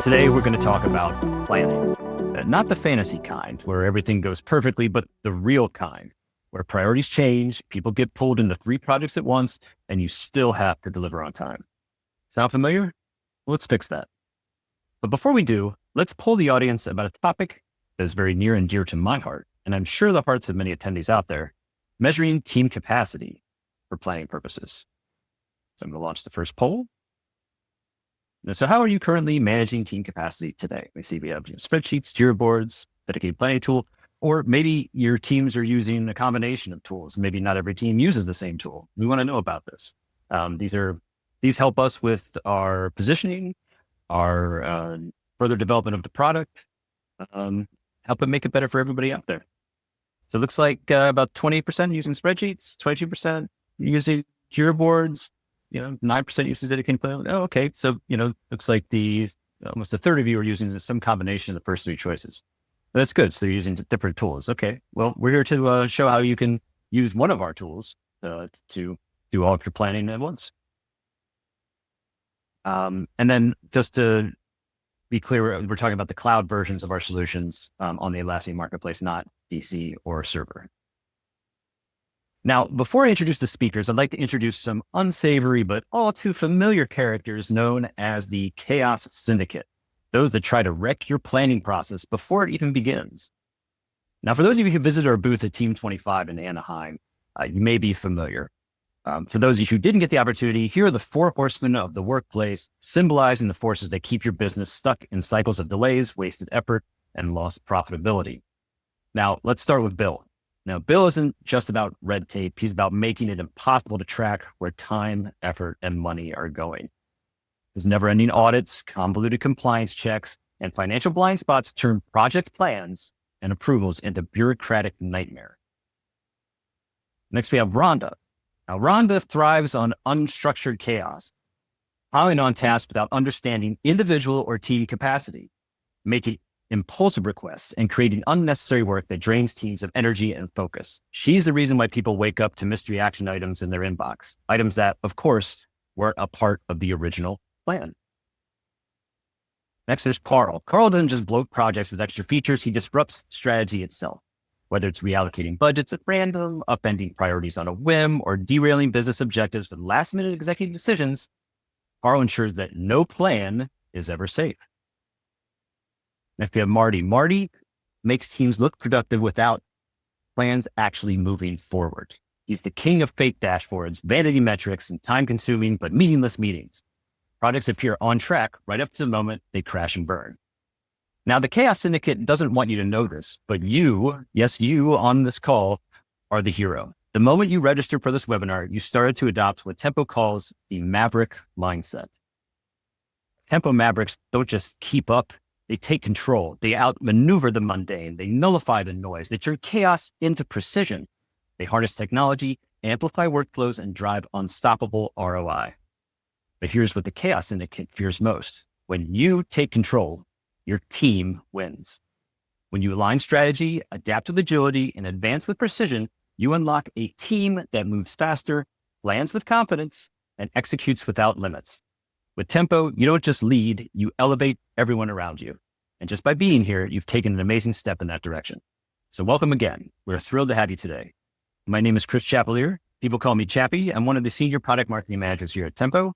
Today, we're going to talk about planning, not the fantasy kind where everything goes perfectly, but the real kind where priorities change, people get pulled into 3 projects at once, and you still have to deliver on time. Sound familiar? Let's fix that. But before we do, let's poll the audience about a topic that is very near and dear to my heart, and I'm sure the hearts of many attendees out there, measuring team capacity for planning purposes. So I'm going to launch the first poll. So how are you currently managing team capacity today? We see we have spreadsheets, Jira boards, dedicated planning tool, or maybe your teams are using a combination of tools. Maybe not every team uses the same tool. We want to know about this. These help us with our positioning, our further development of the product, help it make it better for everybody out there. So it looks like about 20% using spreadsheets, 22% using Jira boards, 9% using dedicated planning. Oh, okay. So, looks like almost a third of you are using some combination of the first 3 choices. That's good. So you're using different tools. Okay. Well, we're here to show how you can use one of our tools to do all of your planning at once. And then just to be clear, we're talking about the cloud versions of our solutions on the Atlassian Marketplace, not DC or server. Now, before I introduce the speakers, I'd like to introduce some unsavory but all too familiar characters known as the Chaos Syndicate, those that try to wreck your planning process before it even begins. Now, for those of you who visited our booth at Team 25 in Anaheim, you may be familiar. For those of you who didn't get the opportunity, here are the 4 horsemen of the workplace, symbolizing the forces that keep your business stuck in cycles of delays, wasted effort, and lost profitability. Now, let's start with Bill. Now, Bill isn't just about red tape. He's about making it impossible to track where time, effort, and money are going. His never-ending audits, convoluted compliance checks, and financial blind spots turn project plans and approvals into bureaucratic nightmare. Next, we have Rhonda. Now, Rhonda thrives on unstructured chaos, piling on tasks without understanding individual or team capacity, making impulsive requests and creating unnecessary work that drains teams of energy and focus. She's the reason why people wake up to mystery action items in their inbox, items that, of course, weren't a part of the original plan. Next, there's Carl. Carl doesn't just bloat projects with extra features. He disrupts strategy itself, whether it's reallocating budgets at random, upending priorities on a whim, or derailing business objectives with last-minute executive decisions. Carl ensures that no plan is ever safe. Next, we have Marty. Marty makes teams look productive without plans actually moving forward. He's the king of fake dashboards, vanity metrics, and time-consuming but meaningless meetings. Projects appear on track right up to the moment they crash and burn. Now, the Chaos Syndicate doesn't want you to know this, but you, yes, you on this call, are the hero. The moment you registered for this webinar, you started to adopt what Tempo calls the Maverick mindset. Tempo Mavericks don't just keep up. They take control. They outmaneuver the mundane. They nullify the noise. They turn chaos into precision. They harness technology, amplify workflows, and drive unstoppable ROI. But here's what the Chaos Syndicate fears most. When you take control, your team wins. When you align strategy, adapt with agility, and advance with precision, you unlock a team that moves faster, plans with confidence, and executes without limits. With Tempo, you don't just lead, you elevate everyone around you. And just by being here, you've taken an amazing step in that direction. So welcome again. We're thrilled to have you today. My name is Chris Chapelier. People call me Chappie. I'm one of the senior product marketing managers here at Tempo.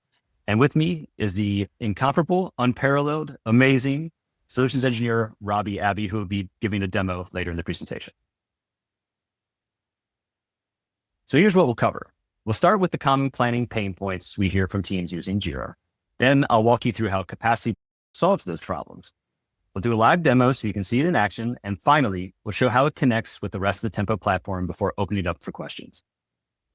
And with me is the incomparable, unparalleled, amazing solutions engineer, Robbie Abbey, who will be giving a demo later in the presentation. So here's what we'll cover. We'll start with the common planning pain points we hear from teams using Jira. Then I'll walk you through how capacity solves those problems. We'll do a live demo so you can see it in action. And finally, we'll show how it connects with the rest of the Tempo platform before opening it up for questions.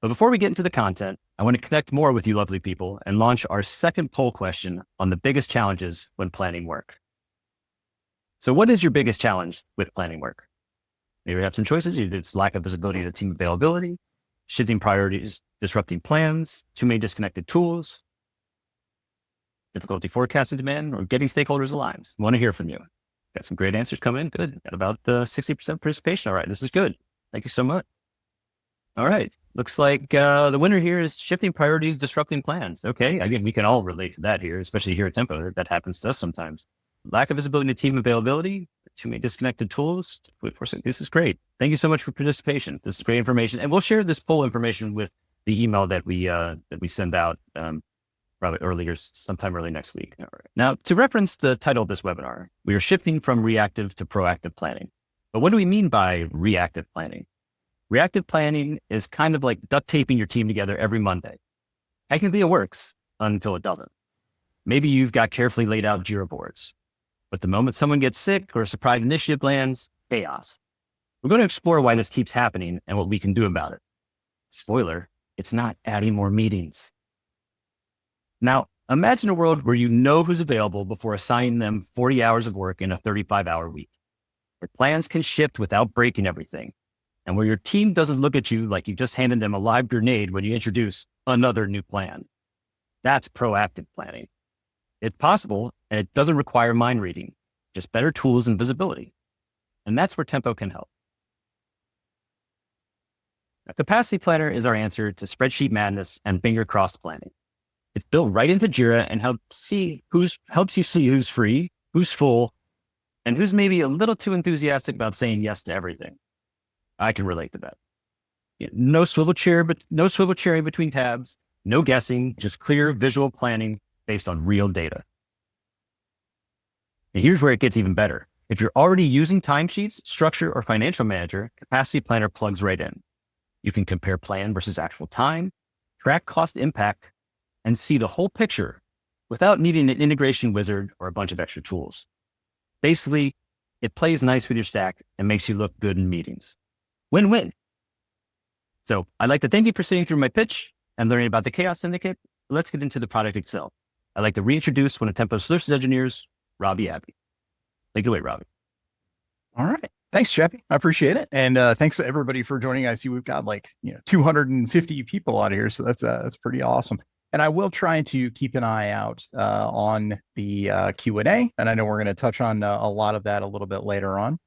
But before we get into the content, I want to connect more with you lovely people and launch our second poll question on the biggest challenges when planning work. So what is your biggest challenge with planning work? Maybe you have some choices. Either it's lack of visibility to team availability, shifting priorities, disrupting plans, too many disconnected tools, difficulty forecasting demand, or getting stakeholders aligned. I want to hear from you. Got some great answers coming in. Good. Got about 60% participation. All right. This is good. Thank you so much. All right. Looks like the winner here is shifting priorities, disrupting plans. Okay. Again, we can all relate to that here, especially here at Tempo. That happens to us sometimes. Lack of visibility to team availability, too many disconnected tools. This is great. Thank you so much for participation. This is great information. And we'll share this poll information with the email that we send out probably earlier, sometime early next week. All right. Now, to reference the title of this webinar, we are shifting from reactive to proactive planning. But what do we mean by reactive planning? Reactive planning is kind of like duct taping your team together every Monday. Technically, it works until it doesn't. Maybe you've got carefully laid out Jira boards, but the moment someone gets sick or a surprise initiative lands, chaos. We're going to explore why this keeps happening and what we can do about it. Spoiler, it's not adding more meetings. Now, imagine a world where you know who's available before assigning them 40 hours of work in a 35-hour week, where plans can shift without breaking everything, and where your team doesn't look at you like you just handed them a live grenade when you introduce another new plan. That's proactive planning. It's possible, and it doesn't require mind reading, just better tools and visibility. And that's where Tempo can help. A capacity planner is our answer to spreadsheet madness and finger crossed planning. It's built right into Jira and helps you see who's free, who's full, and who's maybe a little too enthusiastic about saying yes to everything. I can relate to that. No swivel chair between tabs, no guessing, just clear visual planning based on real data. And here's where it gets even better. If you're already using timesheets, Structure, or Financial Manager, Capacity Planner plugs right in. You can compare plan versus actual time, track cost impact, and see the whole picture without needing an integration wizard or a bunch of extra tools. Basically, it plays nice with your stack and makes you look good in meetings. Win-win. So I'd like to thank you for sitting through my pitch and learning about the Chaos Syndicate. Let's get into the product itself. I'd like to reintroduce one of Tempo Solutions engineers, Robbie Abbey. Take it away, Robbie. All right. Thanks, Chappie. I appreciate it. And thanks to everybody for joining. I see we've got 250 people out here. So that's pretty awesome. And I will try to keep an eye out on the Q&A. And I know we're going to touch on a lot of that a little bit later on.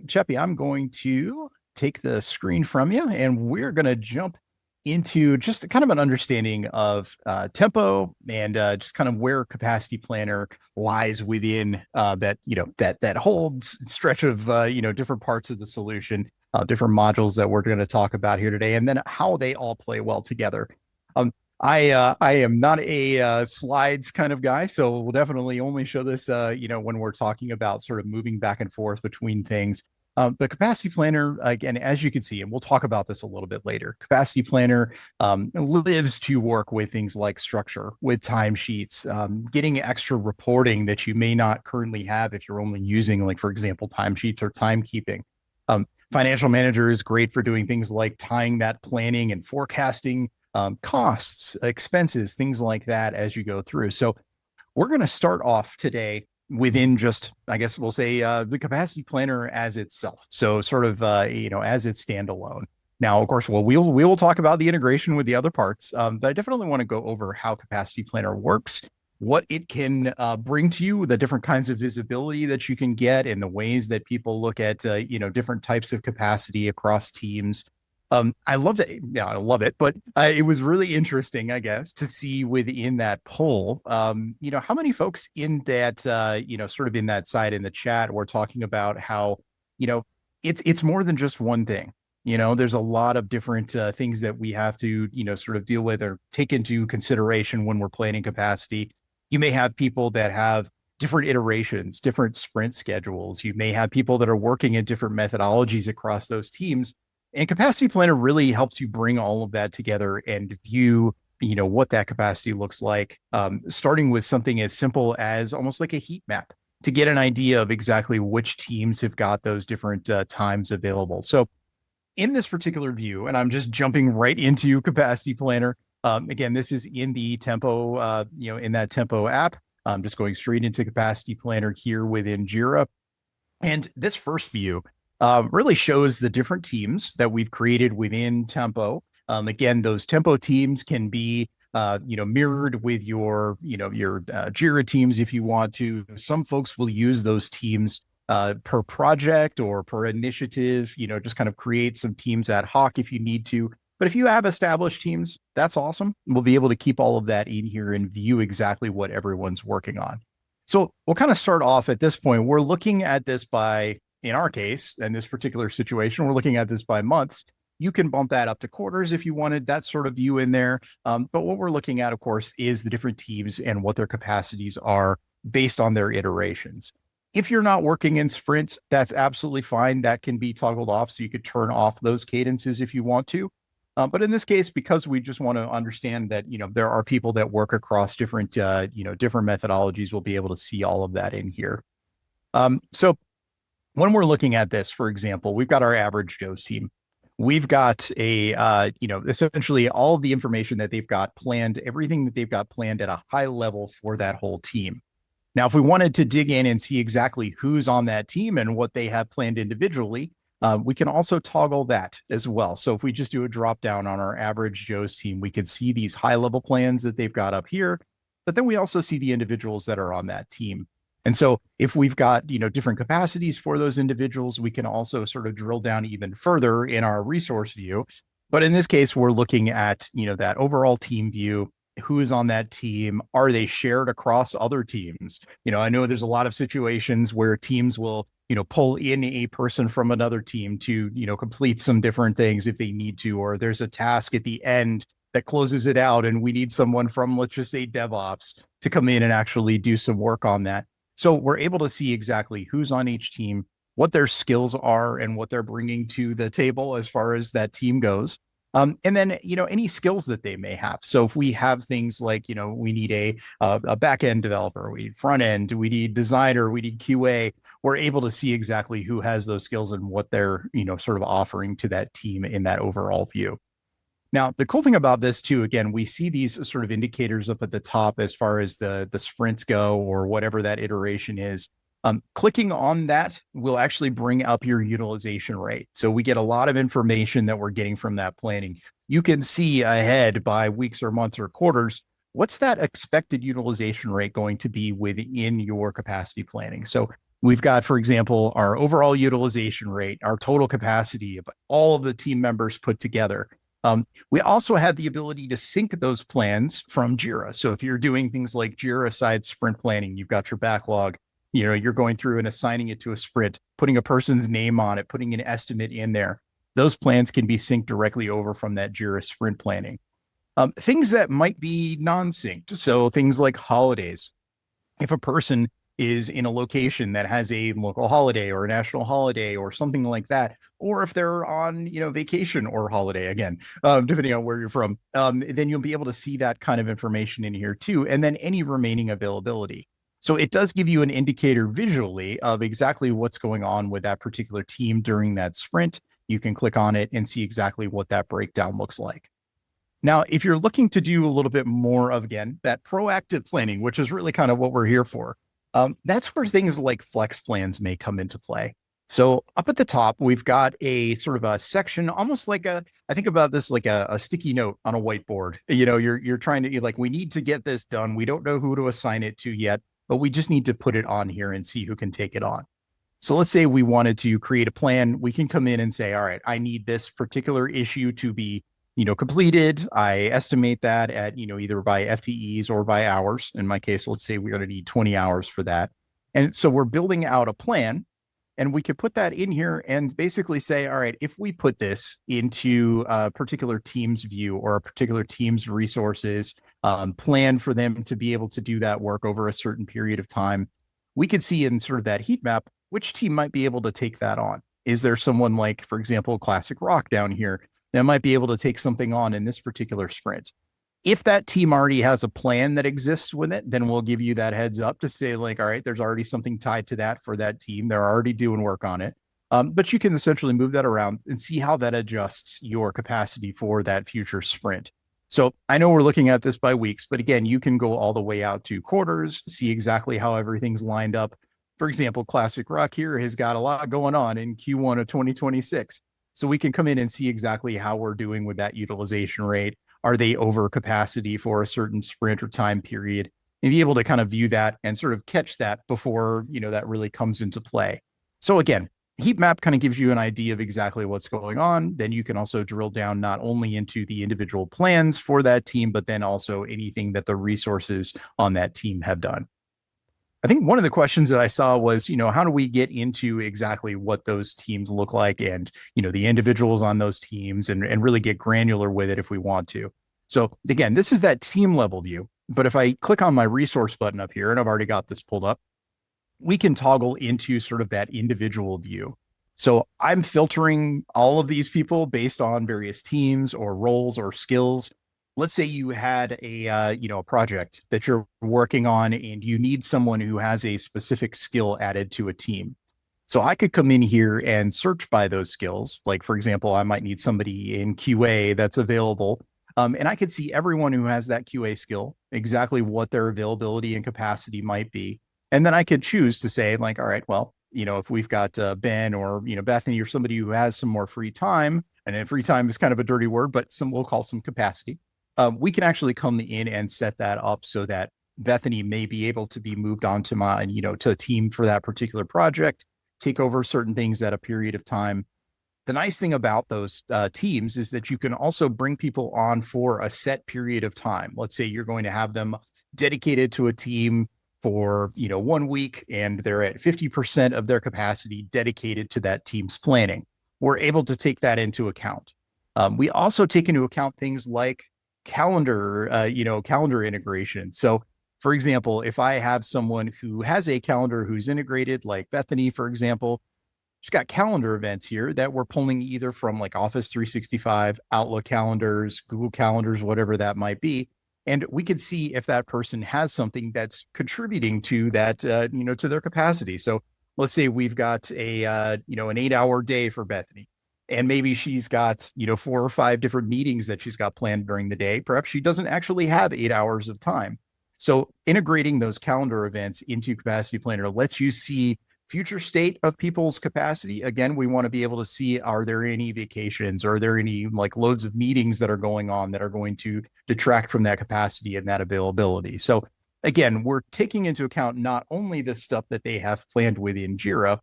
Chappie, I'm going to take the screen from you and we're going to jump into just kind of an understanding of Tempo and just kind of where Capacity Planner lies within that whole stretch of different parts of the solution, different modules that we're going to talk about here today, and then how they all play well together. I am not a slides kind of guy, so we'll definitely only show this when we're talking about sort of moving back and forth between things. But Capacity Planner, again, as you can see, and we'll talk about this a little bit later, Capacity Planner lives to work with things like Structure, with timesheets, getting extra reporting that you may not currently have if you're only using, like, for example, timesheets or timekeeping. Financial Manager is great for doing things like tying that planning and forecasting, costs, expenses, things like that as you go through. So we're going to start off today within just, I guess we'll say, the Capacity Planner as itself. So sort of, as it's standalone. Now, of course, we will talk about the integration with the other parts, but I definitely want to go over how Capacity Planner works, what it can bring to you, the different kinds of visibility that you can get, and the ways that people look at, different types of capacity across teams. I love it. Yeah, I love it. But it was really interesting, I guess, to see within that poll, how many folks in that, sort of in that side in the chat were talking about how, it's more than just one thing. There's a lot of different things that we have to, sort of deal with or take into consideration when we're planning capacity. You may have people that have different iterations, different sprint schedules. You may have people that are working in different methodologies across those teams. And Capacity Planner really helps you bring all of that together and view, what that capacity looks like, starting with something as simple as almost like a heat map to get an idea of exactly which teams have got those different times available. So in this particular view, and I'm just jumping right into Capacity Planner. Again, this is in the Tempo, in that Tempo app. I'm just going straight into Capacity Planner here within Jira. And this first view really shows the different teams that we've created within Tempo. Again, those Tempo teams can be, mirrored with your Jira teams if you want to. Some folks will use those teams per project or per initiative, just kind of create some teams ad hoc if you need to. But if you have established teams, that's awesome. We'll be able to keep all of that in here and view exactly what everyone's working on. So we'll kind of start off at this point. We're looking at this by, in our case, in this particular situation, we're looking at this by months. You can bump that up to quarters if you wanted that sort of view in there. But what we're looking at, of course, is the different teams and what their capacities are based on their iterations. If you're not working in sprints, that's absolutely fine. That can be toggled off. So you could turn off those cadences if you want to. But in this case, because we just want to understand that, there are people that work across different, different methodologies, we'll be able to see all of that in here. So when we're looking at this, for example, we've got our average Joe's team. We've got essentially all of the information that they've got planned, everything that they've got planned at a high level for that whole team. Now, if we wanted to dig in and see exactly who's on that team and what they have planned individually, we can also toggle that as well. So if we just do a drop down on our average Joe's team, we can see these high level plans that they've got up here, but then we also see the individuals that are on that team. And so if we've got, different capacities for those individuals, we can also sort of drill down even further in our resource view. But in this case, we're looking at, that overall team view. Who is on that team? Are they shared across other teams? I know there's a lot of situations where teams will, pull in a person from another team to, complete some different things if they need to, or there's a task at the end that closes it out and we need someone from, let's just say, DevOps to come in and actually do some work on that. So we're able to see exactly who's on each team, what their skills are, and what they're bringing to the table as far as that team goes. And then, any skills that they may have. So if we have things like, we need a back-end developer, we need front end, we need designer, we need QA, we're able to see exactly who has those skills and what they're, sort of offering to that team in that overall view. Now, the cool thing about this too, again, we see these sort of indicators up at the top as far as the sprints go or whatever that iteration is. Clicking on that will actually bring up your utilization rate. So we get a lot of information that we're getting from that planning. You can see ahead by weeks or months or quarters, what's that expected utilization rate going to be within your capacity planning? So we've got, for example, our overall utilization rate, our total capacity of all of the team members put together. We also have the ability to sync those plans from Jira. So if you're doing things like Jira side sprint planning, you've got your backlog, you're going through and assigning it to a sprint, putting a person's name on it, putting an estimate in there. Those plans can be synced directly over from that Jira sprint planning. Things that might be non-synced. So things like holidays. If a person is in a location that has a local holiday or a national holiday or something like that, or if they're on, vacation or holiday, again, depending on where you're from, then you'll be able to see that kind of information in here too. And then any remaining availability. So it does give you an indicator visually of exactly what's going on with that particular team during that sprint. You can click on it and see exactly what that breakdown looks like. Now, if you're looking to do a little bit more of, again, that proactive planning, which is really kind of what we're here for, that's where things like flex plans may come into play. So up at the top, we've got a sort of a section, almost like I think about this like a sticky note on a whiteboard. You're trying to we need to get this done. We don't know who to assign it to yet, but we just need to put it on here and see who can take it on. So let's say we wanted to create a plan. We can come in and say, all right, I need this particular issue to be, completed. I estimate that at, either by FTEs or by hours. In my case, let's say we're going to need 20 hours for that. And so we're building out a plan and we could put that in here and basically say, all right, if we put this into a particular team's view or a particular team's resources, plan for them to be able to do that work over a certain period of time, we could see in sort of that heat map, which team might be able to take that on. Is there someone like, for example, Classic Rock down here that might be able to take something on in this particular sprint? If that team already has a plan that exists with it, then we'll give you that heads up to say all right, there's already something tied to that for that team. They're already doing work on it. But you can essentially move that around and see how that adjusts your capacity for that future sprint. So I know we're looking at this by weeks, but again, you can go all the way out to quarters, see exactly how everything's lined up. For example, Classic Rock here has got a lot going on in Q1 of 2026. So we can come in and see exactly how we're doing with that utilization rate. Are they over capacity for a certain sprint or time period? And be able to kind of view that and sort of catch that before, that really comes into play. So again, Heat map kind of gives you an idea of exactly what's going on. Then you can also drill down not only into the individual plans for that team, but then also anything that the resources on that team have done. I think one of the questions that I saw was, how do we get into exactly what those teams look like and, the individuals on those teams and really get granular with it if we want to. So again, this is that team level view. But if I click on my resource button up here, and I've already got this pulled up, we can toggle into sort of that individual view. So I'm filtering all of these people based on various teams or roles or skills. Let's say you had a project that you're working on and you need someone who has a specific skill added to a team. So I could come in here and search by those skills. Like, for example, I might need somebody in QA that's available. And I could see everyone who has that QA skill, exactly what their availability and capacity might be. And then I could choose to say, like, all right, well, if we've got Ben or, Bethany or somebody who has some more free time, and then free time is kind of a dirty word, but we'll call some capacity. We can actually come in and set that up so that Bethany may be able to be moved on to to a team for that particular project, take over certain things at a period of time. The nice thing about those teams is that you can also bring people on for a set period of time. Let's say you're going to have them dedicated to a team for 1 week and they're at 50% of their capacity dedicated to that team's planning. We're able to take that into account. We also take into account things like calendar integration. So for example, if I have someone who has a calendar who's integrated, like Bethany, for example, she's got calendar events here that we're pulling either from like Office 365, Outlook calendars, Google calendars, whatever that might be. And we could see if that person has something that's contributing to that, to their capacity. So let's say we've got an 8-hour day for Bethany. And maybe she's got, 4 or 5 different meetings that she's got planned during the day. Perhaps she doesn't actually have 8 hours of time. So integrating those calendar events into Capacity Planner lets you see future state of people's capacity. Again, we want to be able to see, are there any vacations? Are there any like loads of meetings that are going on that are going to detract from that capacity and that availability? So again, we're taking into account not only the stuff that they have planned within Jira,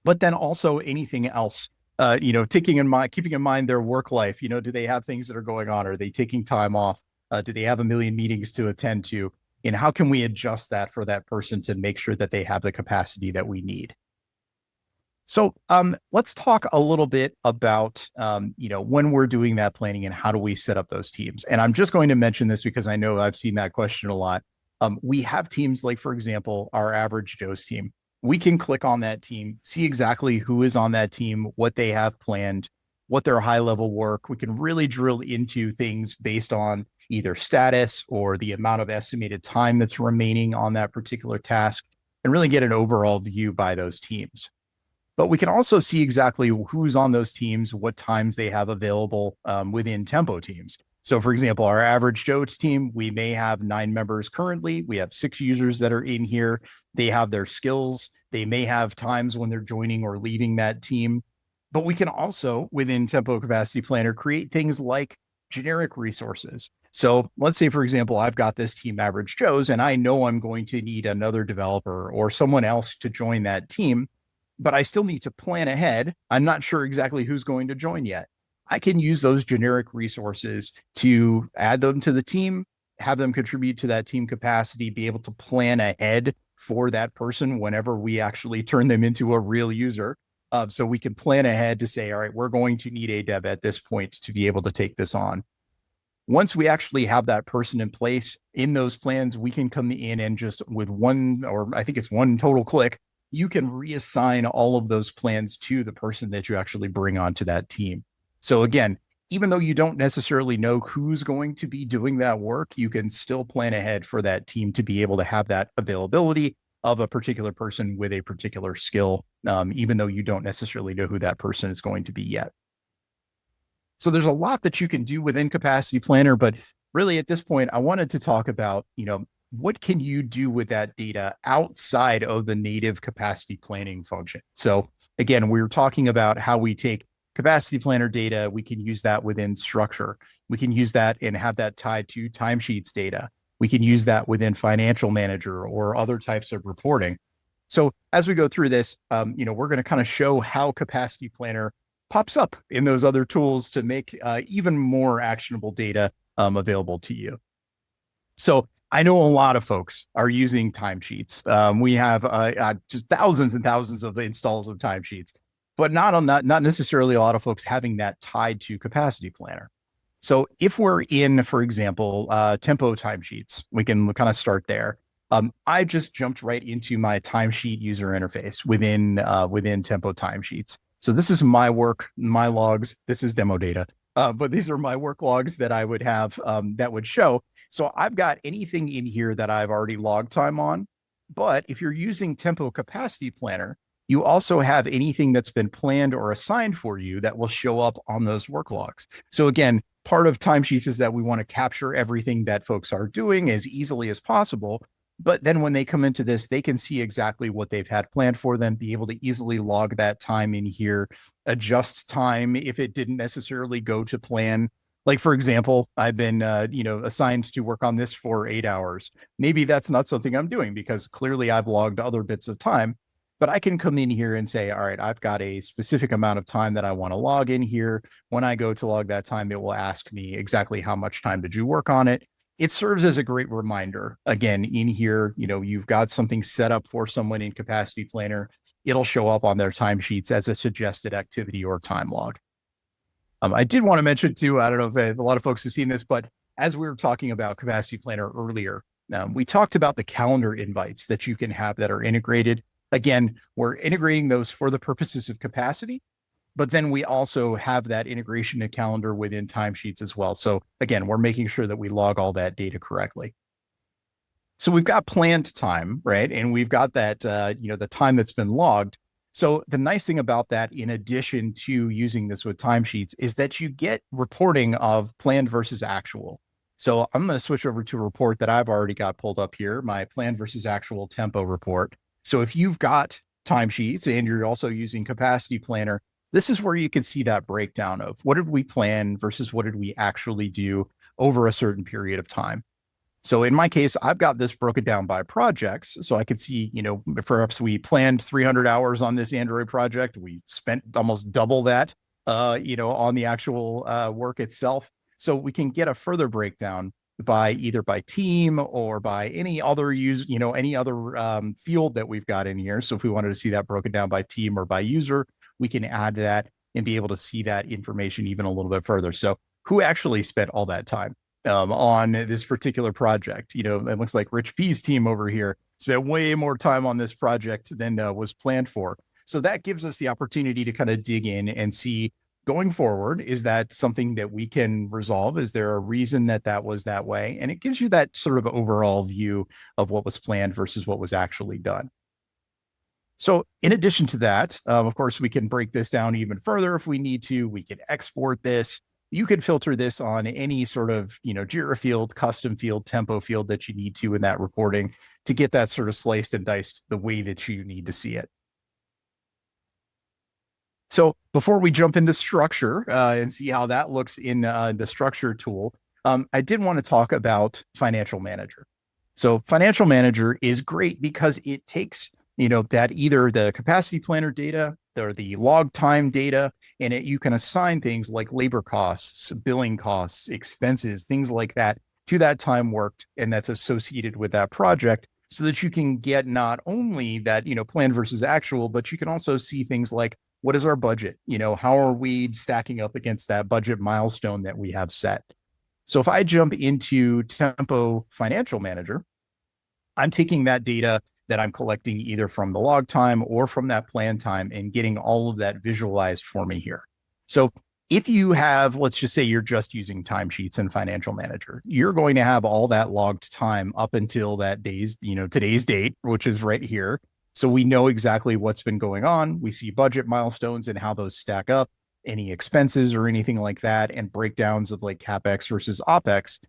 but then also anything else. Keeping in mind their work life. Do they have things that are going on? Are they taking time off? Do they have a million meetings to attend to? And how can we adjust that for that person to make sure that they have the capacity that we need? So let's talk a little bit about, when we're doing that planning and how do we set up those teams? And I'm just going to mention this because I know I've seen that question a lot. We have teams like, for example, our Average Joe's team. We can click on that team, see exactly who is on that team, what they have planned, what their high level work. We can really drill into things based on either status or the amount of estimated time that's remaining on that particular task and really get an overall view by those teams. But we can also see exactly who's on those teams, what times they have available within Tempo teams. So for example, our Average Joe's team, we may have 9 members currently. We have 6 users that are in here. They have their skills. They may have times when they're joining or leaving that team. But we can also, within Tempo Capacity Planner, create things like generic resources. So let's say, for example, I've got this team Average Joe's, and I know I'm going to need another developer or someone else to join that team, but I still need to plan ahead. I'm not sure exactly who's going to join yet. I can use those generic resources to add them to the team, have them contribute to that team capacity, be able to plan ahead for that person whenever we actually turn them into a real user. So we can plan ahead to say, all right, we're going to need a dev at this point to be able to take this on. Once we actually have that person in place in those plans, we can come in and just with one, or I think it's one total click, you can reassign all of those plans to the person that you actually bring onto that team. So again, even though you don't necessarily know who's going to be doing that work, you can still plan ahead for that team to be able to have that availability of a particular person with a particular skill, even though you don't necessarily know who that person is going to be yet. So there's a lot that you can do within Capacity Planner, but really at this point, I wanted to talk about, what can you do with that data outside of the native capacity planning function? So again, we were talking about how we take Capacity Planner data, we can use that within Structure. We can use that and have that tied to timesheets data. We can use that within Financial Manager or other types of reporting. So as we go through this, we're going to kind of show how Capacity Planner pops up in those other tools to make even more actionable data available to you. So I know a lot of folks are using timesheets. We have just thousands and thousands of installs of timesheets, but not necessarily a lot of folks having that tied to Capacity Planner. So if we're in, for example, Tempo timesheets, we can kind of start there. I just jumped right into my timesheet user interface within Tempo timesheets. So this is my work, my logs. This is demo data, but these are my work logs that I would have that would show. So I've got anything in here that I've already logged time on. But if you're using Tempo Capacity Planner, you also have anything that's been planned or assigned for you that will show up on those work logs. So again, part of timesheets is that we want to capture everything that folks are doing as easily as possible. But then when they come into this, they can see exactly what they've had planned for them, be able to easily log that time in here, adjust time if it didn't necessarily go to plan. Like, for example, I've been, assigned to work on this for 8 hours. Maybe that's not something I'm doing because clearly I've logged other bits of time, but I can come in here and say, all right, I've got a specific amount of time that I want to log in here. When I go to log that time, it will ask me exactly how much time did you work on it. It serves as a great reminder. Again, in here, you've got something set up for someone in Capacity Planner. It'll show up on their timesheets as a suggested activity or time log. I did want to mention too, I don't know if a lot of folks have seen this, but as we were talking about Capacity Planner earlier, we talked about the calendar invites that you can have that are integrated. Again, we're integrating those for the purposes of capacity, but then we also have that integration to calendar within timesheets as well. So again, we're making sure that we log all that data correctly. So we've got planned time, right? And we've got that, the time that's been logged. So the nice thing about that, in addition to using this with timesheets, is that you get reporting of planned versus actual. So I'm going to switch over to a report that I've already got pulled up here, my planned versus actual Tempo report. So if you've got timesheets and you're also using Capacity Planner, this is where you can see that breakdown of what did we plan versus what did we actually do over a certain period of time. So in my case, I've got this broken down by projects. So I could see, perhaps we planned 300 hours on this Android project. We spent almost double that, on the actual work itself. So we can get a further breakdown by either by team or by any other field that we've got in here. So if we wanted to see that broken down by team or by user, we can add that and be able to see that information even a little bit further. So who actually spent all that time on this particular project? It looks like Rich P's team over here spent way more time on this project than was planned for. So that gives us the opportunity to kind of dig in and see, going forward, is that something that we can resolve? Is there a reason that was that way? And it gives you that sort of overall view of what was planned versus what was actually done. So in addition to that, of course, we can break this down even further if we need to. We can export this. You can filter this on any sort of, Jira field, custom field, Tempo field that you need to in that reporting to get that sort of sliced and diced the way that you need to see it. So before we jump into structure and see how that looks in the structure tool, I did want to talk about Financial Manager. So Financial Manager is great because it takes, that either the Capacity Planner data or the log time data, and you can assign things like labor costs, billing costs, expenses, things like that to that time worked and that's associated with that project, so that you can get not only that, plan versus actual, but you can also see things like, what is our budget? How are we stacking up against that budget milestone that we have set? So if I jump into Tempo Financial Manager, I'm taking that data that I'm collecting either from the log time or from that plan time and getting all of that visualized for me here. So if you have, let's just say you're just using timesheets in Financial Manager, you're going to have all that logged time up until that today's date, which is right here. So we know exactly what's been going on. We see budget milestones and how those stack up, any expenses or anything like that, and breakdowns of like CapEx versus OpEx.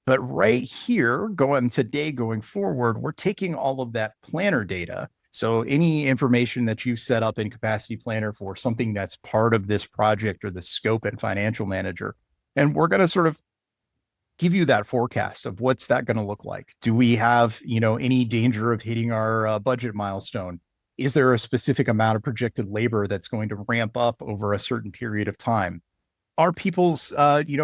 But right here, going forward, we're taking all of that planner data. So any information that you set up in Capacity Planner for something that's part of this project or the scope in Financial Manager, and we're going to sort of give you that forecast of what's that going to look like. Do we have, any danger of hitting our budget milestone? Is there a specific amount of projected labor that's going to ramp up over a certain period of time? Are people's,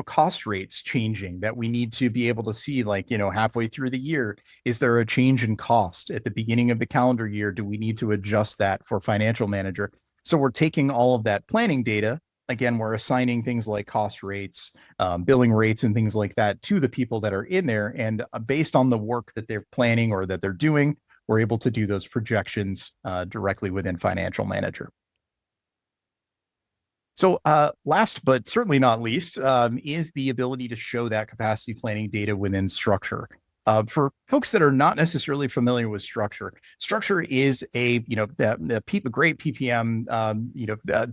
cost rates changing that we need to be able to see, like, halfway through the year? Is there a change in cost at the beginning of the calendar year? Do we need to adjust that for financial manager? So we're taking all of that planning data. Again, we're assigning things like cost rates, billing rates, and things like that to the people that are in there. And based on the work that they're planning or that they're doing, we're able to do those projections directly within Financial Manager. So last but certainly not least is the ability to show that capacity planning data within Structure. For folks that are not necessarily familiar with Structure, Structure is a great PPM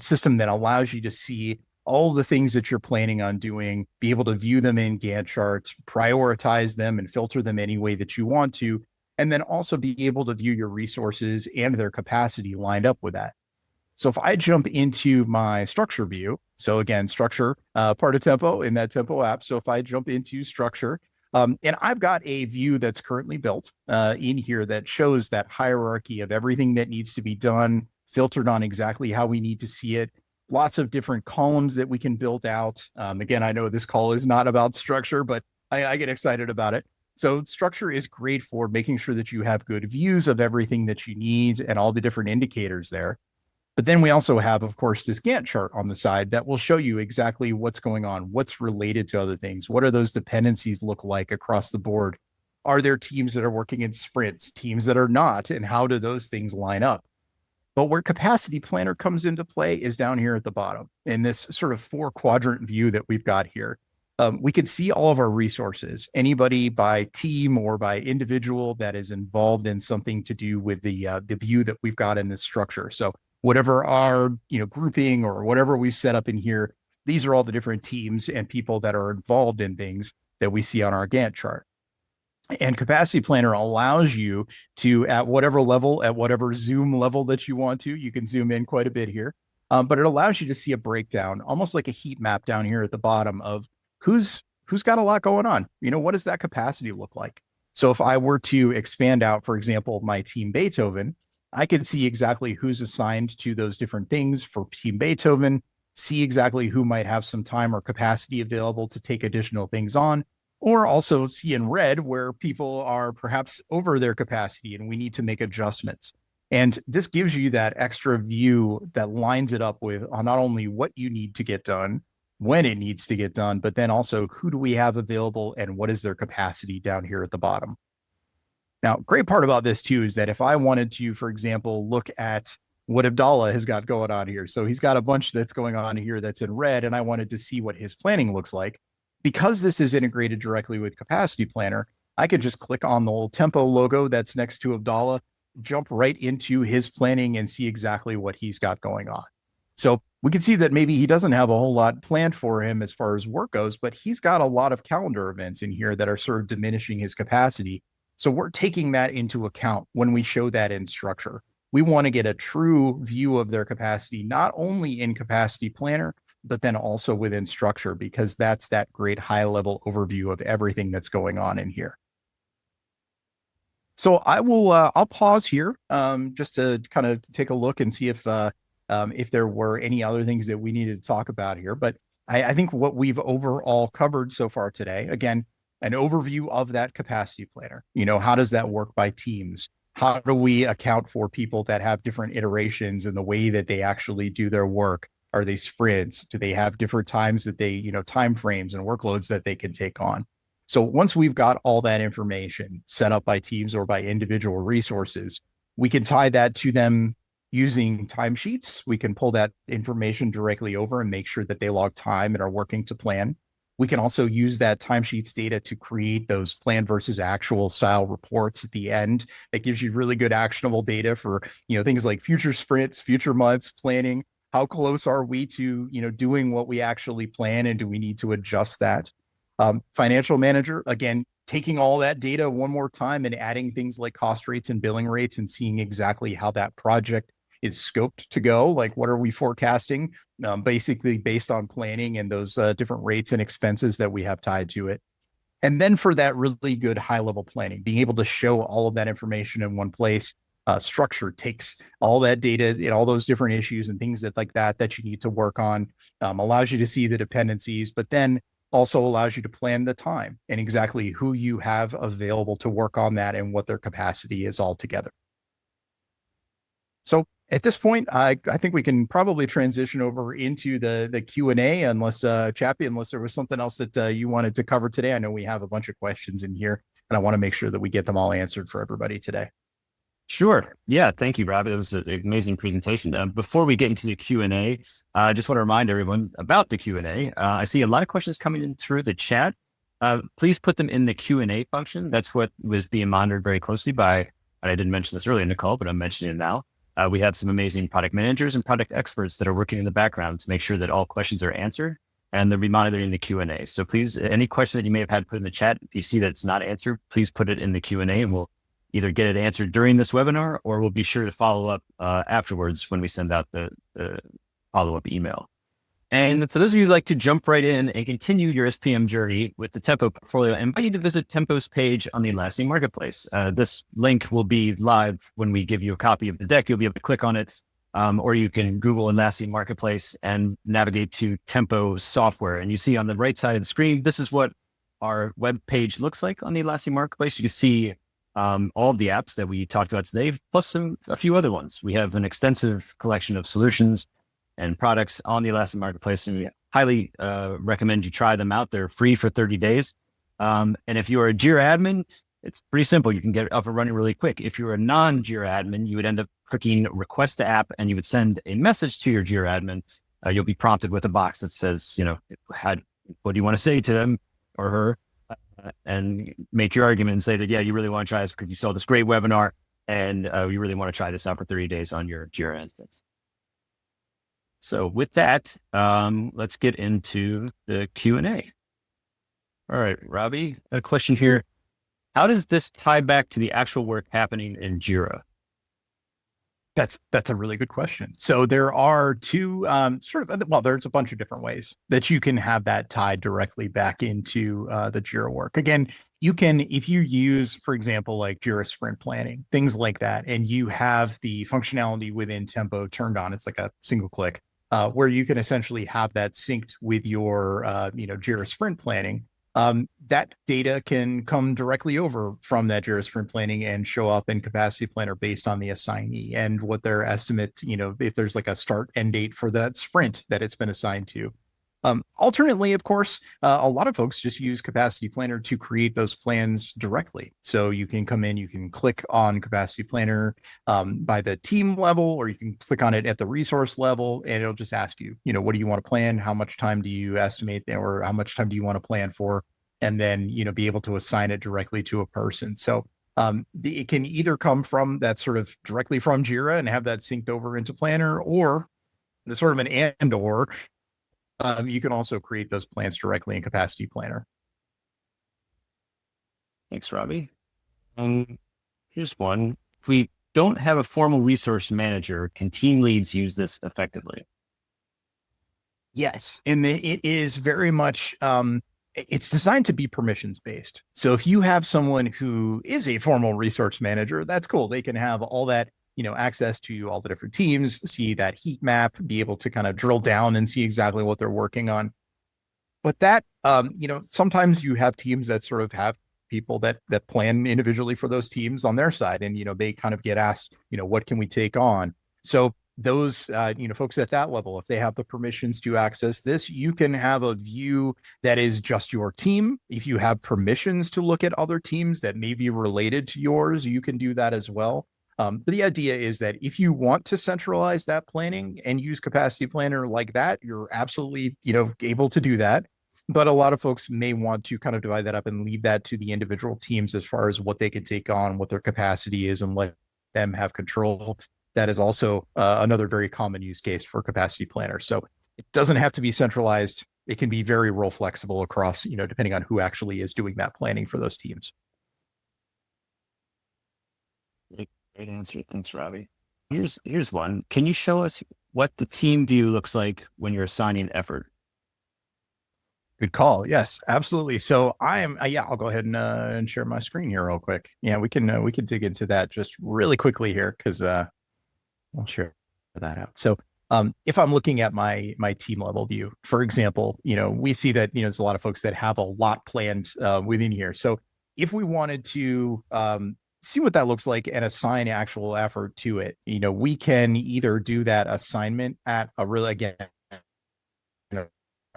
system that allows you to see all the things that you're planning on doing, be able to view them in Gantt charts, prioritize them, and filter them any way that you want to, and then also be able to view your resources and their capacity lined up with that. So if I jump into my Structure view, so again, Structure, part of Tempo in that Tempo app. So if I jump into Structure, and I've got a view that's currently built in here that shows that hierarchy of everything that needs to be done, filtered on exactly how we need to see it. Lots of different columns that we can build out. Again, I know this call is not about Structure, but I get excited about it. So Structure is great for making sure that you have good views of everything that you need and all the different indicators there. But then we also have, of course, this Gantt chart on the side that will show you exactly what's going on, what's related to other things. What are those dependencies look like across the board? Are there teams that are working in sprints, teams that are not, and how do those things line up? But where Capacity Planner comes into play is down here at the bottom in this sort of 4-quadrant view that we've got here. We can see all of our resources, anybody by team or by individual that is involved in something to do with the view that we've got in this structure. So whatever our grouping or whatever we've set up in here, these are all the different teams and people that are involved in things that we see on our Gantt chart. And Capacity Planner allows you to, at whatever level, at whatever zoom level that you want to, you can zoom in quite a bit here, but it allows you to see a breakdown, almost like a heat map down here at the bottom of who's got a lot going on. What does that capacity look like? So if I were to expand out, for example, my team Beethoven, I can see exactly who's assigned to those different things for Team Beethoven, see exactly who might have some time or capacity available to take additional things on, or also see in red where people are perhaps over their capacity and we need to make adjustments. And this gives you that extra view that lines it up with not only what you need to get done, when it needs to get done, but then also who do we have available and what is their capacity down here at the bottom. Now, great part about this too is that if I wanted to, for example, look at what Abdallah has got going on here. So he's got a bunch that's going on here that's in red, and I wanted to see what his planning looks like. Because this is integrated directly with Capacity Planner, I could just click on the little Tempo logo that's next to Abdallah, jump right into his planning and see exactly what he's got going on. So we can see that maybe he doesn't have a whole lot planned for him as far as work goes, but he's got a lot of calendar events in here that are sort of diminishing his capacity. So we're taking that into account when we show that in Structure. We want to get a true view of their capacity, not only in Capacity Planner, but then also within Structure, because that's that great high-level overview of everything that's going on in here. So I'll pause here just to kind of take a look and see if there were any other things that we needed to talk about here. But I think what we've overall covered so far today, again, an overview of that Capacity Planner. How does that work by teams? How do we account for people that have different iterations in the way that they actually do their work? Are they sprints? Do they have different times that they, time frames and workloads that they can take on? So once we've got all that information set up by teams or by individual resources, we can tie that to them using timesheets. We can pull that information directly over and make sure that they log time and are working to plan. We can also use that timesheets data to create those plan versus actual style reports at the end. That gives you really good actionable data for, things like future sprints, future months, planning. How close are we to, doing what we actually plan, and do we need to adjust that? Financial Manager, again, taking all that data one more time and adding things like cost rates and billing rates and seeing exactly how that project is scoped to go. Like, what are we forecasting? Basically based on planning and those different rates and expenses that we have tied to it. And then for that really good high level planning, being able to show all of that information in one place. Structure takes all that data and all those different issues and things that like that you need to work on, allows you to see the dependencies, but then also allows you to plan the time and exactly who you have available to work on that and what their capacity is altogether. So at this point, I think we can probably transition over into the Q&A unless, Chappie, unless there was something else that you wanted to cover today. I know we have a bunch of questions in here, and I want to make sure that we get them all answered for everybody today. Sure. Yeah. Thank you, Rob. It was an amazing presentation. Before we get into the Q&A, I just want to remind everyone about the Q&A. I see a lot of questions coming in through the chat. Please put them in the Q&A function. That's what was being monitored very closely by, I didn't mention this earlier in the call, but I'm mentioning it now. We have some amazing product managers and product experts that are working in the background to make sure that all questions are answered, and they'll be monitoring the Q&A. So please, any question that you may have had put in the chat, if you see that it's not answered, please put it in the Q&A and we'll either get it answered during this webinar, or we'll be sure to follow up afterwards when we send out the follow-up email. And for those of you who'd like to jump right in and continue your SPM journey with the Tempo portfolio, I invite you to visit Tempo's page on the Atlassian Marketplace. This link will be live when we give you a copy of the deck. You'll be able to click on it, or you can Google Atlassian Marketplace and navigate to Tempo software. And you see on the right side of the screen, this is what our web page looks like on the Atlassian Marketplace. You can see all of the apps that we talked about today, plus a few other ones. We have an extensive collection of solutions and products on the Atlassian Marketplace, and we highly recommend you try them out. They're free for 30 days. And if you're a Jira admin, it's pretty simple. You can get it up and running really quick. If you're a non-Jira admin, you would end up clicking request to app, and you would send a message to your Jira admin. You'll be prompted with a box that says, what do you want to say to them or her? And make your argument and say that, yeah, you really want to try this because you saw this great webinar and you really want to try this out for 30 days on your Jira instance. So with that, let's get into the Q&A. All right, Robbie, a question here. How does this tie back to the actual work happening in Jira? That's a really good question. So there are two there's a bunch of different ways that you can have that tied directly back into the Jira work. Again, you can, if you use, for example, like Jira sprint planning, things like that, and you have the functionality within Tempo turned on, it's like a single click, where you can essentially have that synced with your Jira sprint planning. That data can come directly over from that Jira sprint planning and show up in Capacity Planner based on the assignee and what their estimate, if there's like a start end date for that sprint that it's been assigned to. Alternately, of course, a lot of folks just use Capacity Planner to create those plans directly. So you can come in, you can click on Capacity Planner by the team level, or you can click on it at the resource level, and it'll just ask you, what do you want to plan? How much time do you estimate, or how much time do you want to plan for? And then, be able to assign it directly to a person. So it can either come from that sort of directly from Jira and have that synced over into Planner, or the sort of an and or. You can also create those plans directly in Capacity Planner. Thanks, Robbie. Here's one. If we don't have a formal resource manager, can team leads use this effectively? Yes. And it is very much, it's designed to be permissions based. So if you have someone who is a formal resource manager, that's cool. They can have all that, access to all the different teams, see that heat map, be able to kind of drill down and see exactly what they're working on. But that, sometimes you have teams that sort of have people that plan individually for those teams on their side. And, they kind of get asked, what can we take on? So those, folks at that level, if they have the permissions to access this, you can have a view that is just your team. If you have permissions to look at other teams that may be related to yours, you can do that as well. But the idea is that if you want to centralize that planning and use Capacity Planner like that, you're absolutely, able to do that. But a lot of folks may want to kind of divide that up and leave that to the individual teams as far as what they can take on, what their capacity is, and let them have control. That is also another very common use case for Capacity Planner. So it doesn't have to be centralized. It can be very role flexible across, depending on who actually is doing that planning for those teams. Great answer. Thanks, Robbie. Here's one. Can you show us what the team view looks like when you're assigning effort? Good call. Yes, absolutely. So yeah, I'll go ahead and share my screen here real quick. Yeah, we can dig into that just really quickly here because I'll share that out. So if I'm looking at my team level view, for example, we see that there's a lot of folks that have a lot planned within here. So if we wanted to see what that looks like and assign actual effort to it, we can either do that assignment at a really, again, a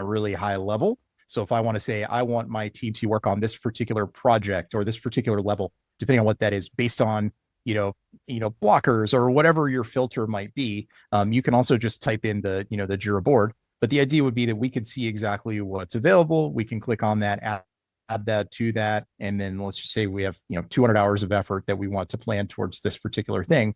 really high level. So if I want to say I want my team to work on this particular project or this particular level, depending on what that is, based on blockers or whatever your filter might be, you can also just type in the the Jira board. But the idea would be that we could see exactly what's available. We can click on that, add that to that, and then let's just say we have 200 hours of effort that we want to plan towards this particular thing.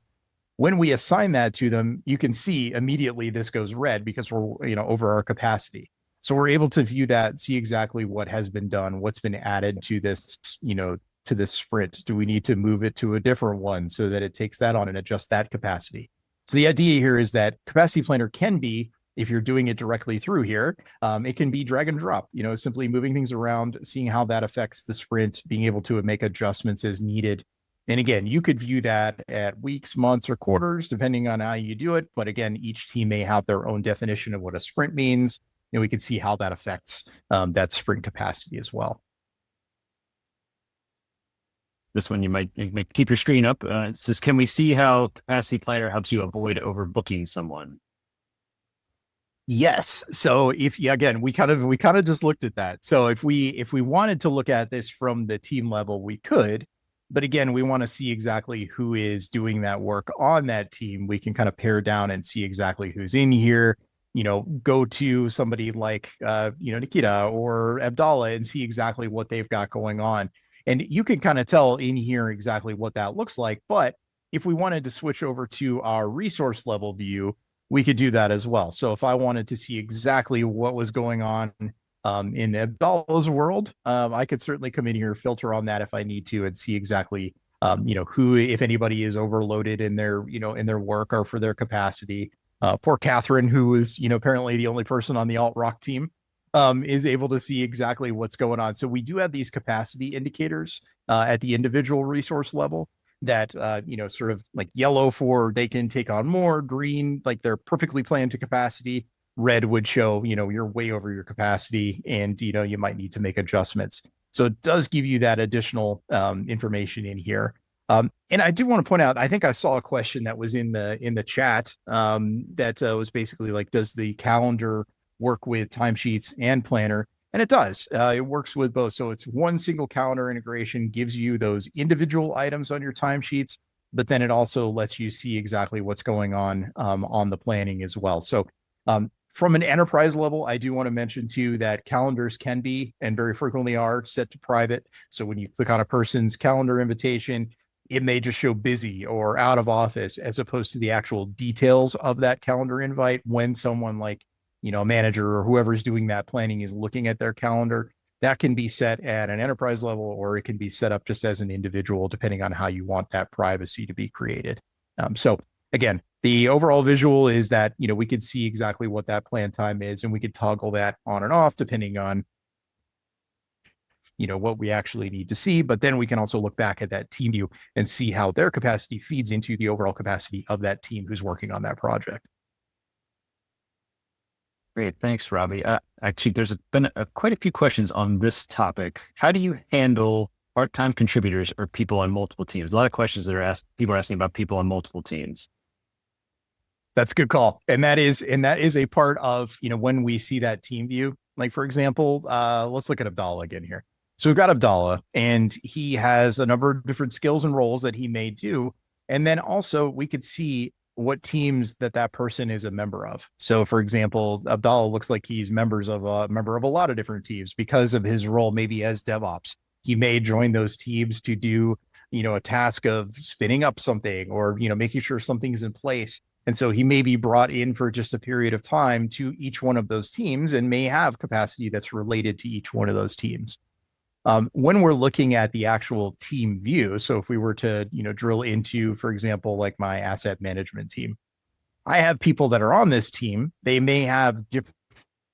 When we assign that to them, you can see immediately this goes red because we're over our capacity. So we're able to view that, see exactly what has been done, what's been added to this, to this sprint. Do we need to move it to a different one so that it takes that on and adjust that capacity? So the idea here is that capacity planner can be, if you're doing it directly through here, it can be drag and drop, simply moving things around, seeing how that affects the sprint, being able to make adjustments as needed. And again, you could view that at weeks, months, or quarters, depending on how you do it. But again, each team may have their own definition of what a sprint means. And we can see how that affects that sprint capacity as well. This one you might keep your screen up. It says, can we see how Capacity Planner helps you avoid overbooking someone? Yes. So again, we kind of just looked at that. So if we wanted to look at this from the team level, we could. But again, we want to see exactly who is doing that work on that team. We can kind of pare down and see exactly who's in here. Go to somebody like, Nikita or Abdallah and see exactly what they've got going on. And you can kind of tell in here exactly what that looks like. But if we wanted to switch over to our resource level view, we could do that as well. So if I wanted to see exactly what was going on in Abdallah's world, I could certainly come in here, filter on that if I need to, and see exactly, who, if anybody is overloaded in their, in their work or for their capacity. Poor Catherine, who is, apparently the only person on the alt rock team, is able to see exactly what's going on. So we do have these capacity indicators at the individual resource level that, sort of like yellow for they can take on more, green, like they're perfectly planned to capacity. Red would show, you're way over your capacity and, you might need to make adjustments. So it does give you that additional information in here. And I do want to point out, I think I saw a question that was in the chat that was basically like, does the calendar work with timesheets and planner? And it does. It works with both. So it's one single calendar integration, gives you those individual items on your timesheets, but then it also lets you see exactly what's going on the planning as well. So from an enterprise level, I do want to mention too that calendars can be, and very frequently are, set to private. So when you click on a person's calendar invitation, it may just show busy or out of office, as opposed to the actual details of that calendar invite when someone like, a manager or whoever's doing that planning is looking at their calendar. That can be set at an enterprise level, or it can be set up just as an individual, depending on how you want that privacy to be created. So again, the overall visual is that, we could see exactly what that plan time is, and we could toggle that on and off depending on, what we actually need to see. But then we can also look back at that team view and see how their capacity feeds into the overall capacity of that team who's working on that project. Great. Thanks, Robbie. Actually, there's been quite a few questions on this topic. How do you handle part-time contributors or people on multiple teams? A lot of questions that people are asking about people on multiple teams. That's a good call. And that is a part of, when we see that team view, like, for example, let's look at Abdallah again here. So we've got Abdallah, and he has a number of different skills and roles that he may do. And then also we could see what teams that person is a member of. So for example, Abdallah looks like he's member of a lot of different teams because of his role, maybe as DevOps. He may join those teams to do, a task of spinning up something or, making sure something's in place. And so he may be brought in for just a period of time to each one of those teams and may have capacity that's related to each one of those teams. When we're looking at the actual team view, so if we were to, drill into, for example, like my asset management team, I have people that are on this team. They may have different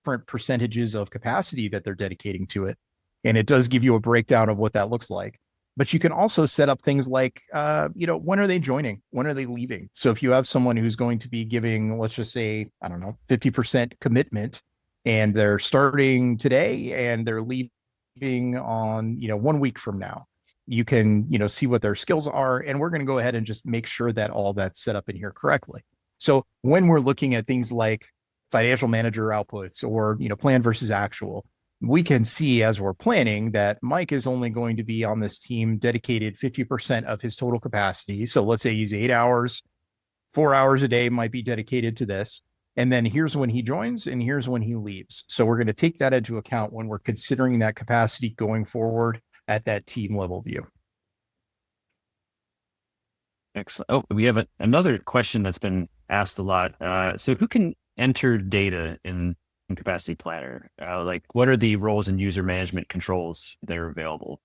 different percentages of capacity that they're dedicating to it. And it does give you a breakdown of what that looks like. But you can also set up things like, when are they joining? When are they leaving? So if you have someone who's going to be giving, let's just say, I don't know, 50% commitment, and they're starting today and they're leaving on, 1 week from now, you can, see what their skills are. And we're going to go ahead and just make sure that all that's set up in here correctly. So when we're looking at things like financial manager outputs or, plan versus actual, we can see as we're planning that Mike is only going to be on this team dedicated 50% of his total capacity. So let's say he's 8 hours, 4 hours a day might be dedicated to this. And then here's when he joins and here's when he leaves. So we're going to take that into account when we're considering that capacity going forward at that team level view. Excellent. Oh, we have another question that's been asked a lot. So who can enter data in Capacity Planner? Like, what are the roles and user management controls that are available?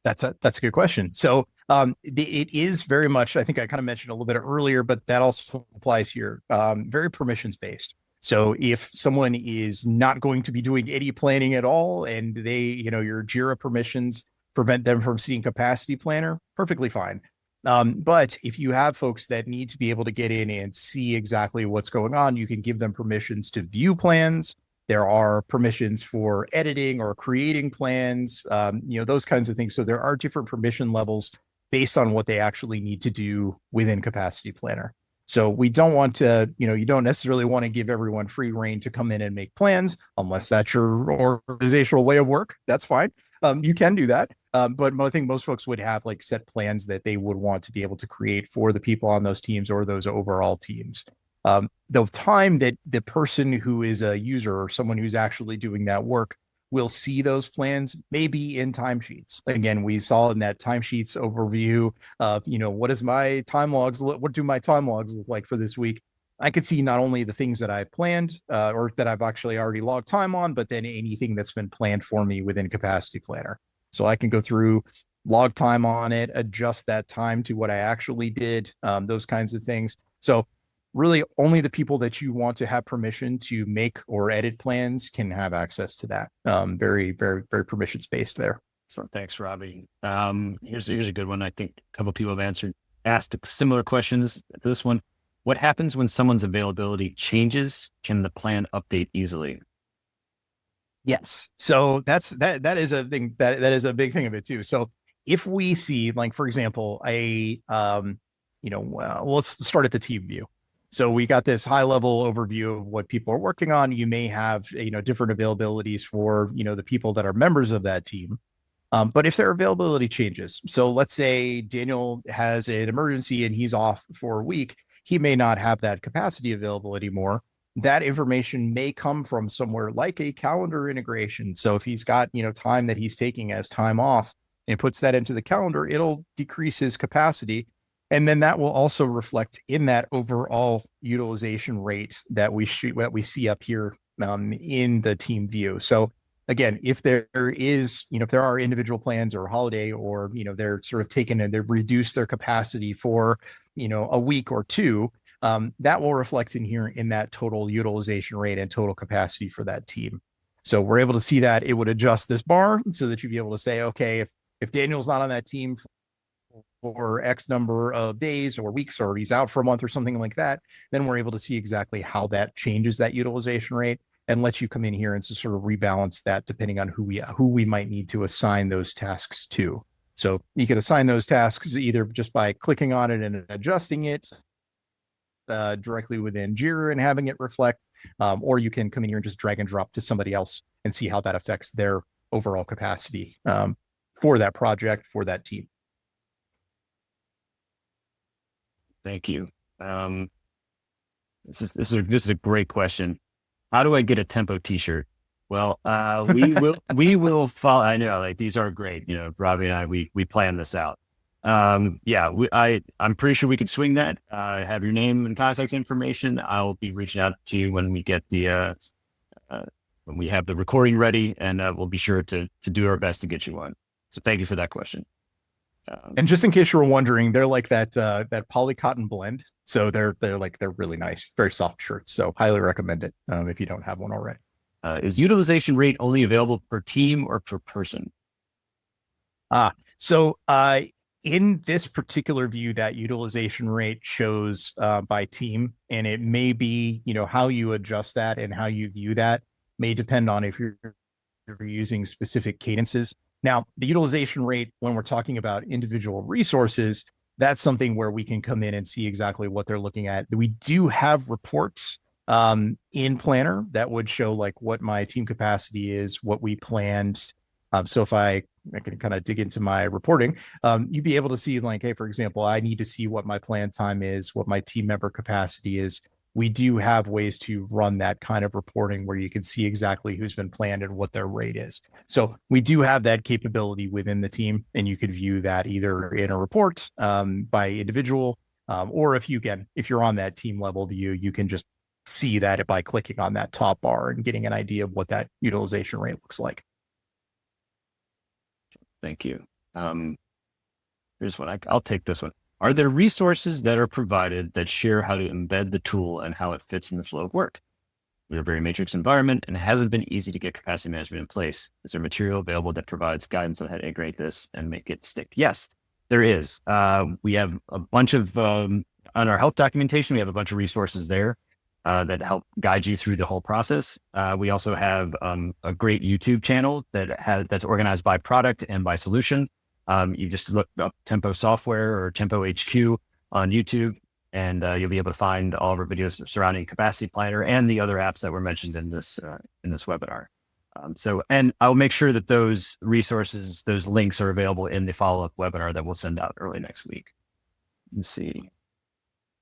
That's a good question. So it is very much, I think I kind of mentioned a little bit earlier, but that also applies here. Very permissions based. So if someone is not going to be doing any planning at all, and they, your Jira permissions prevent them from seeing Capacity Planner, perfectly fine. But if you have folks that need to be able to get in and see exactly what's going on, you can give them permissions to view plans. There are permissions for editing or creating plans, those kinds of things. So there are different permission levels based on what they actually need to do within Capacity Planner. So we don't want to, you don't necessarily want to give everyone free reign to come in and make plans unless that's your organizational way of work. That's fine. You can do that. But I think most folks would have like set plans that they would want to be able to create for the people on those teams or those overall teams. The time that the person who is a user or someone who's actually doing that work will see those plans maybe in timesheets. Again, we saw in that timesheets overview of, what is my time logs? What do my time logs look like for this week? I could see not only the things that I planned or that I've actually already logged time on, but then anything that's been planned for me within Capacity Planner. So I can go through, log time on it, adjust that time to what I actually did, those kinds of things. So really only the people that you want to have permission to make or edit plans can have access to that. Very, very, very permission based there. So thanks, Robbie. Here's a good one. I think a couple of people have asked similar questions to this one. What happens when someone's availability changes? Can the plan update easily? Yes. So that is a thing that is a big thing of it too. So if we see, like, for example, let's start at the team view. So we got this high level overview of what people are working on. You may have, different availabilities for, the people that are members of that team. But if their availability changes, so let's say Daniel has an emergency and he's off for a week, he may not have that capacity available anymore. That information may come from somewhere like a calendar integration. So if he's got, time that he's taking as time off and puts that into the calendar, it'll decrease his capacity. And then that will also reflect in that overall utilization rate that we see up here in the team view. So again, if there is, if there are individual plans or holiday or, they're sort of taken and they've reduced their capacity for, a week or two, that will reflect in here in that total utilization rate and total capacity for that team. So we're able to see that it would adjust this bar so that you'd be able to say, okay, if Daniel's not on that team for X number of days or weeks, or he's out for a month or something like that, then we're able to see exactly how that changes that utilization rate and lets you come in here and to sort of rebalance that depending on who we might need to assign those tasks to. So you can assign those tasks either just by clicking on it and adjusting it directly within Jira and having it reflect, or you can come in here and just drag and drop to somebody else and see how that affects their overall capacity for that project, for that team. Thank you. This is a great question. How do I get a Tempo t-shirt? Well, we will follow. I know, like, these are great. Robbie and I, we plan this out. I'm pretty sure we could swing that. Have your name and contact information. I'll be reaching out to you when we get when we have the recording ready, and we'll be sure to do our best to get you one. So thank you for that question. And just in case you were wondering, they're like that poly cotton blend. So they're really nice, very soft shirts. So highly recommend it if you don't have one already. Is utilization rate only available per team or per person? So in this particular view, that utilization rate shows by team, and it may be, how you adjust that and how you view that may depend on if you're using specific cadences. Now, the utilization rate, when we're talking about individual resources, that's something where we can come in and see exactly what they're looking at. We do have reports in Planner that would show like what my team capacity is, what we planned. So if I can kind of dig into my reporting, you'd be able to see like, hey, for example, I need to see what my plan time is, what my team member capacity is. We do have ways to run that kind of reporting where you can see exactly who's been planned and what their rate is. So we do have that capability within the team, and you could view that either in a report by individual, or if you're on that team level view, you can just see that by clicking on that top bar and getting an idea of what that utilization rate looks like. Thank you. Here's one. I'll take this one. Are there resources that are provided that share how to embed the tool and how it fits in the flow of work? We're a very matrix environment, and it hasn't been easy to get capacity management in place. Is there material available that provides guidance on how to integrate this and make it stick? Yes, there is. We have a bunch of, on our help documentation, we have a bunch of resources there that help guide you through the whole process. We also have a great YouTube channel that's organized by product and by solution. You just look up Tempo Software or Tempo HQ on YouTube, and you'll be able to find all of our videos surrounding Capacity Planner and the other apps that were mentioned in this webinar. And I'll make sure that those resources, those links are available in the follow-up webinar that we'll send out early next week. Let's see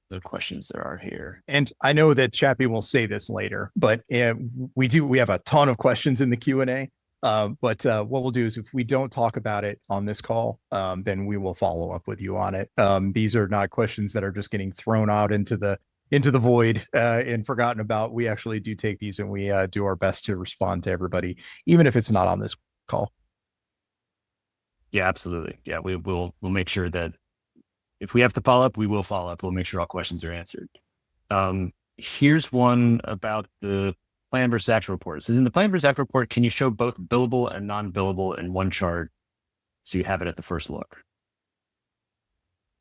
the questions there are here. And I know that Chappie will say this later, but we have a ton of questions in the Q&A. But what we'll do is if we don't talk about it on this call, then we will follow up with you on it. These are not questions that are just getting thrown out into the void and forgotten about. We actually do take these, and we do our best to respond to everybody, even if it's not on this call. Yeah, absolutely. Yeah, we'll make sure that if we have to follow up, we will follow up. We'll make sure all questions are answered. Here's one about the plan versus actual report. It says, in the plan versus actual report, can you show both billable and non-billable in one chart so you have it at the first look?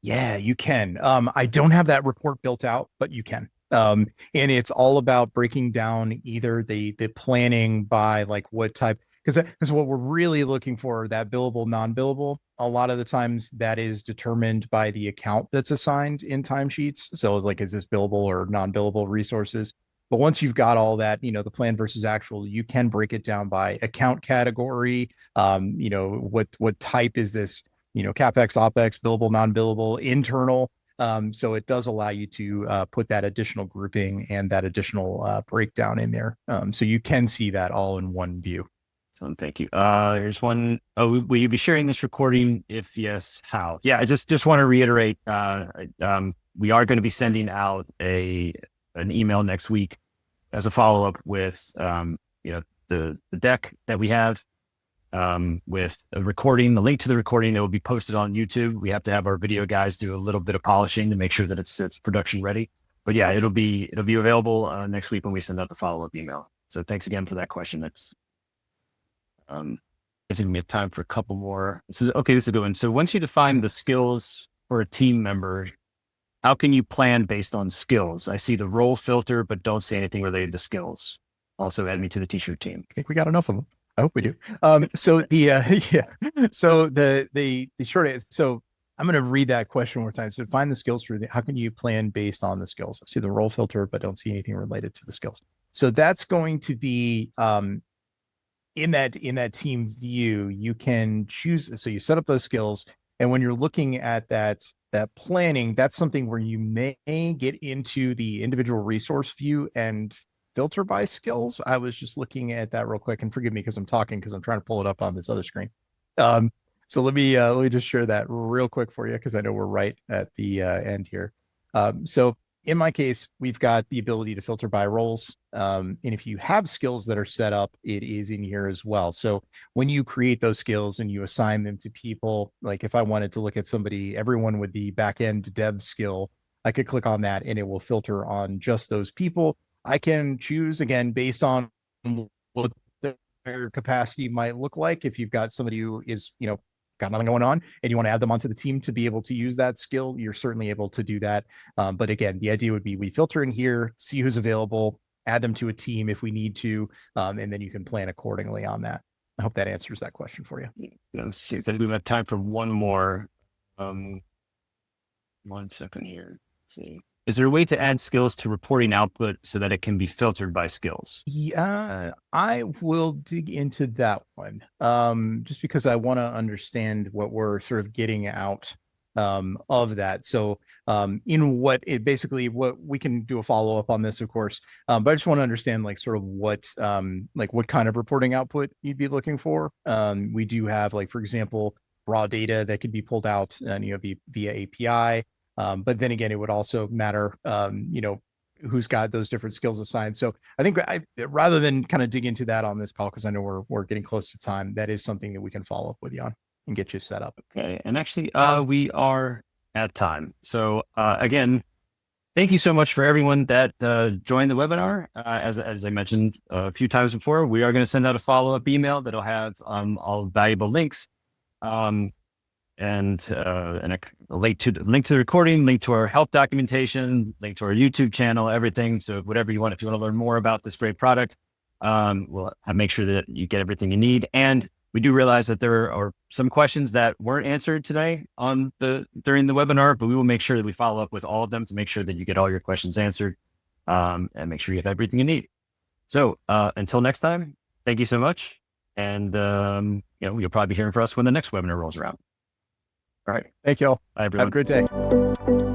Yeah, you can. I don't have that report built out, but you can. And it's all about breaking down either the planning by like what type, because what we're really looking for, that billable, non-billable, a lot of the times that is determined by the account that's assigned in timesheets. So like, is this billable or non-billable resources? But once you've got all that, the plan versus actual, you can break it down by account category. What type is this, CapEx, OpEx, billable, non-billable, internal. So it does allow you to put that additional grouping and that additional breakdown in there. So you can see that all in one view. So thank you. Here's one. Oh, will you be sharing this recording? If yes, how? Yeah, I just want to reiterate, we are going to be sending out an email next week as a follow-up with, the deck that we have, with a recording, the link to the recording that will be posted on YouTube. We have to have our video guys do a little bit of polishing to make sure that it's production ready. But yeah, it'll be available next week when we send out the follow-up email. So thanks again for that question. That's I think we have time for a couple more. This is a good one. So once you define the skills for a team member, how can you plan based on skills? I see the role filter, but don't say anything related to skills. Also add me to the t-shirt team. I think we got enough of them. I hope we do. So the short answer. So I'm going to read that question one more time. So find the skills for how can you plan based on the skills? I see the role filter, but don't see anything related to the skills. So that's going to be in that team view. You can choose. So you set up those skills, and when you're looking at that planning, that's something where you may get into the individual resource view and filter by skills. I was just looking at that real quick, and forgive me because I'm talking because I'm trying to pull it up on this other screen. So let me just share that real quick for you because I know we're right at the end here. So in my case, we've got the ability to filter by roles. And if you have skills that are set up, it is in here as well. So when you create those skills and you assign them to people, like if I wanted to look at everyone with the backend dev skill, I could click on that and it will filter on just those people. I can choose again, based on what their capacity might look like. If you've got somebody who is, got nothing going on and you want to add them onto the team to be able to use that skill, you're certainly able to do that. But again, the idea would be we filter in here, see who's available, add them to a team if we need to, and then you can plan accordingly on that. I hope that answers that question for you. Let's see. Then we have time for one more. 1 second here. Let's see. Is there a way to add skills to reporting output so that it can be filtered by skills? Yeah, I will dig into that one, just because I want to understand what we're sort of getting out of that. So what we can do a follow-up on this, of course, but I just want to understand like sort of what kind of reporting output you'd be looking for. We do have, like, for example, raw data that could be pulled out via API. But then again, it would also matter, who's got those different skills assigned. So I think rather than kind of dig into that on this call, because I know we're getting close to time, that is something that we can follow up with you on and get you set up. Okay. And actually, we are at time. So again, thank you so much for everyone that joined the webinar. As I mentioned a few times before, we are going to send out a follow-up email that'll have all valuable links. And a link to the recording, link to our help documentation, link to our YouTube channel, everything. So whatever you want, if you want to learn more about this great product, we'll make sure that you get everything you need. And we do realize that there are some questions that weren't answered today during the webinar, but we will make sure that we follow up with all of them to make sure that you get all your questions answered, and make sure you have everything you need. So until next time, thank you so much. And you'll probably be hearing from us when the next webinar rolls around. All right. Thank you all. Bye, everyone. Have a great day.